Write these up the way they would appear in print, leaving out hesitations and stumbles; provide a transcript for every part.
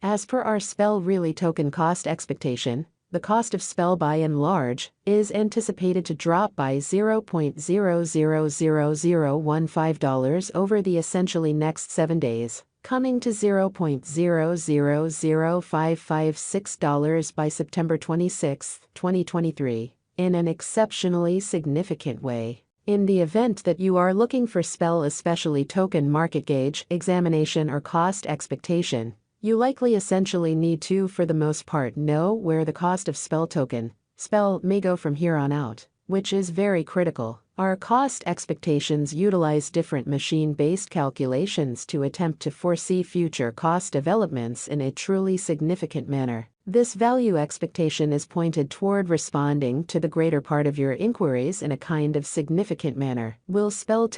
As per our SPEL Really token cost expectation, the cost of SPEL by and large is anticipated to drop by $0.000015 over the essentially next 7 days, coming to $0.000556 by September 26, 2023, in an exceptionally significant way. In the event that you are looking for SPEL especially token market gauge, examination or cost expectation, you likely essentially need to, for the most part, know where the cost of SPEL may go from here on out, which is very critical. Our cost expectations utilize different machine-based calculations to attempt to foresee future cost developments in a truly significant manner. This value expectation is pointed toward responding to the greater part of your inquiries in a kind of significant manner. Will SPEL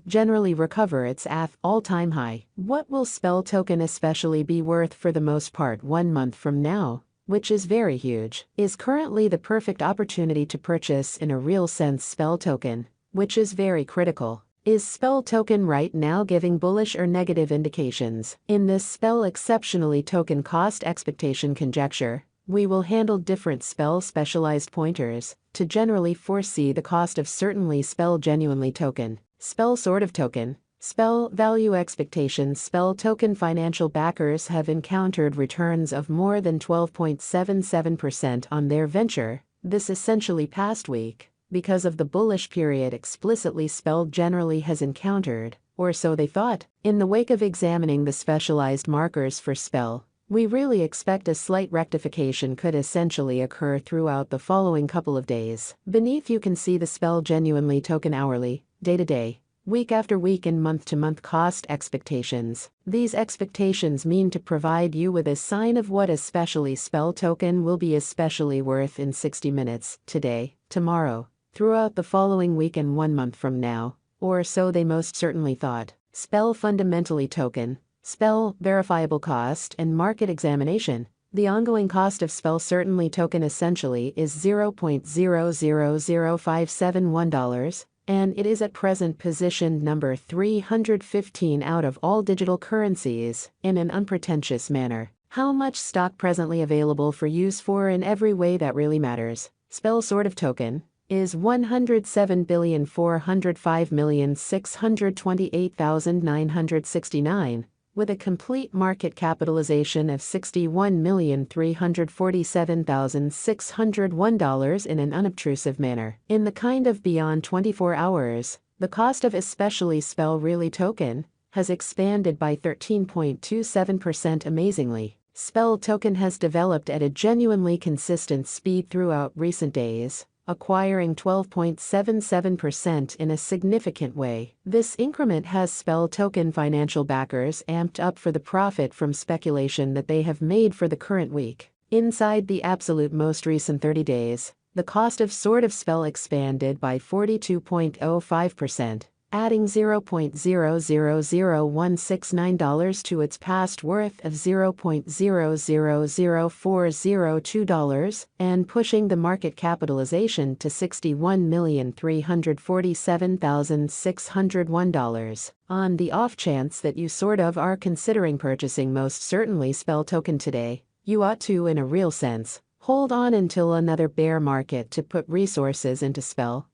generally recover its all-time high? What will SPEL token especially be worth for the most part 1 month from now, which is very huge, is currently the perfect opportunity to purchase in a real sense SPEL token, which is very critical. Is SPEL token right now giving bullish or negative indications? In this SPEL exceptionally token cost expectation conjecture, we will handle different SPEL specialized pointers to generally foresee the cost of certainly SPEL genuinely token, SPEL sort of token, SPEL value expectations. SPEL token financial backers have encountered returns of more than 12.77% on their venture this essentially past week, because of the bullish period explicitly SPEL generally has encountered, or so they thought. In the wake of examining the specialized markers for SPEL, we really expect a slight rectification could essentially occur throughout the following couple of days. Beneath you can see the SPEL genuinely token hourly, day-to-day, week after week and month-to-month cost expectations. These expectations mean to provide you with a sign of what especially SPEL token will be especially worth in 60 minutes, today, tomorrow, throughout the following week and 1 month from now, or so they most certainly thought. SPEL fundamentally token, SPEL verifiable cost and market examination. The ongoing cost of SPEL certainly token essentially is $0.000571, and it is at present positioned number 315 out of all digital currencies in an unpretentious manner. How much stock presently available for use for in every way that really matters? SPEL sort of token is 107,405,628,969, with a complete market capitalization of $61,347,601 in an unobtrusive manner. In the kind of beyond 24 hours, the cost of especially SPEL Really token has expanded by 13.27% amazingly. SPEL token has developed at a genuinely consistent speed throughout recent days, acquiring 12.77% in a significant way. This increment has SPEL token financial backers amped up for the profit from speculation that they have made for the current week. Inside the absolute most recent 30 days, the cost of SPEL expanded by 42.05%, adding $0.000169 to its past worth of $0.000402 and pushing the market capitalization to $61,347,601. On the off chance that you are considering purchasing most certainly SPEL token today, you ought to, in a real sense, hold on until another bear market to put resources into SPEL.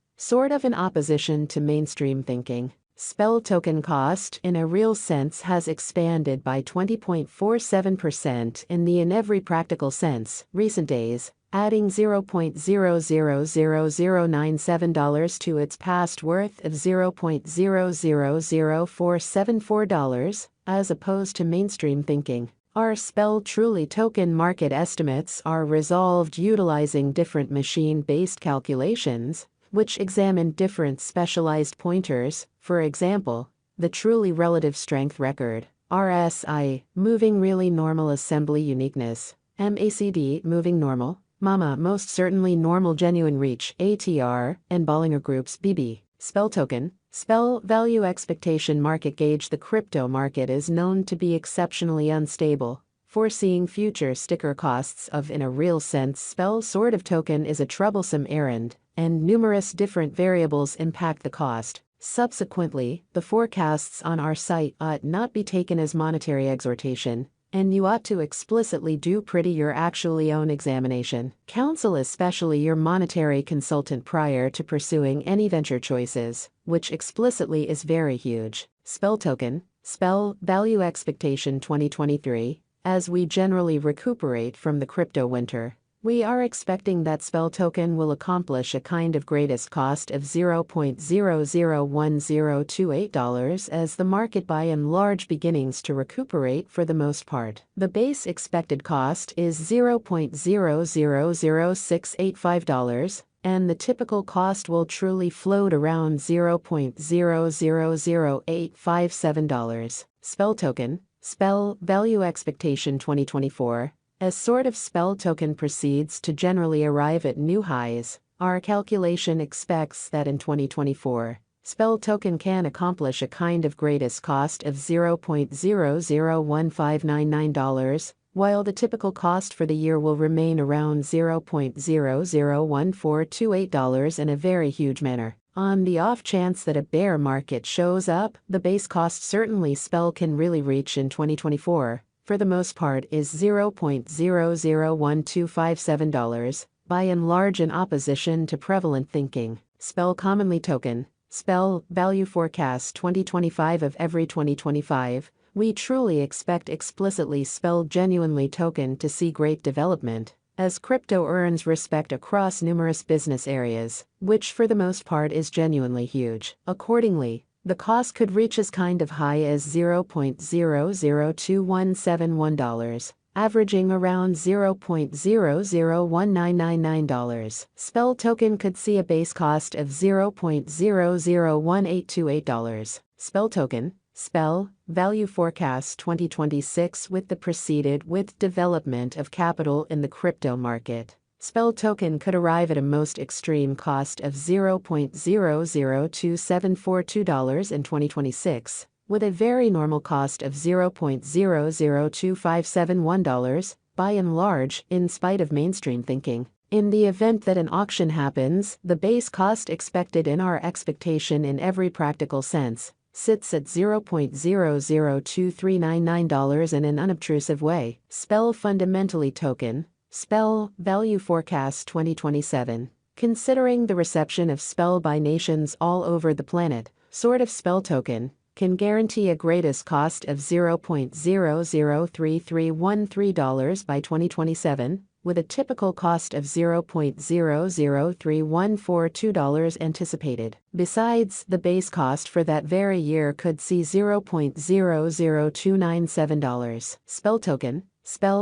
In opposition to mainstream thinking, SPEL token cost in a real sense has expanded by 20.47% in every practical sense recent days, adding $0.000097 to its past worth of $0.000474, as opposed to mainstream thinking. Our SPEL truly token market estimates are resolved utilizing different machine-based calculations, which examine different specialized pointers, for example, the truly relative strength record, RSI, moving really normal assembly uniqueness, MACD, moving normal, MAMA, most certainly normal genuine reach, ATR, and Bollinger Group's BB. SPEL token, SPEL value expectation market gauge. The crypto market is known to be exceptionally unstable. Foreseeing future sticker costs of in a real sense SPEL sort of token is a troublesome errand, and numerous different variables impact the cost. Subsequently, the forecasts on our site ought not be taken as monetary exhortation, and you ought to explicitly do pretty your actually own examination. Counsel especially your monetary consultant prior to pursuing any venture choices, which explicitly is very huge. Spell token, spell value expectation 2023. As we generally recuperate from the crypto winter, we are expecting that spell token will accomplish a kind of greatest cost of $0.001028 as the market by and large beginnings to recuperate for the most part. The base expected cost is $0.000685, and the typical cost will truly float around $0.000857. Spell token, spell value expectation 2024. As sort of spell token proceeds to generally arrive at new highs, our calculation expects that in 2024, spell token can accomplish a kind of greatest cost of $0.001599, while the typical cost for the year will remain around $0.001428 in a very huge manner. On the off chance that a bear market shows up, the base cost certainly spell can really reach in 2024. For the most part is $0.001257, by and large in opposition to prevalent thinking. Spell commonly token, spell value forecast 2025 of every 2025, we truly expect explicitly spell genuinely token to see great development, as crypto earns respect across numerous business areas, which for the most part is genuinely huge. Accordingly, the cost could reach as kind of high as $0.002171, averaging around $0.001999. Spell token could see a base cost of $0.001828. Spell token, spell value forecast 2026 with the preceded with development of capital in the crypto market. Spell token could arrive at a most extreme cost of $0.002742 in 2026, with a very normal cost of $0.002571, by and large, in spite of mainstream thinking. In the event that an auction happens, the base cost expected in our expectation in every practical sense sits at $0.002399 in an unobtrusive way. Spell fundamentally token, spell value forecast 2027. Considering the reception of spell by nations all over the planet, sort of spell token can guarantee a greatest cost of $0.003313 by 2027, with a typical cost of $0.003142 anticipated. Besides, the base cost for that very year could see $0.00297. Spell token, spell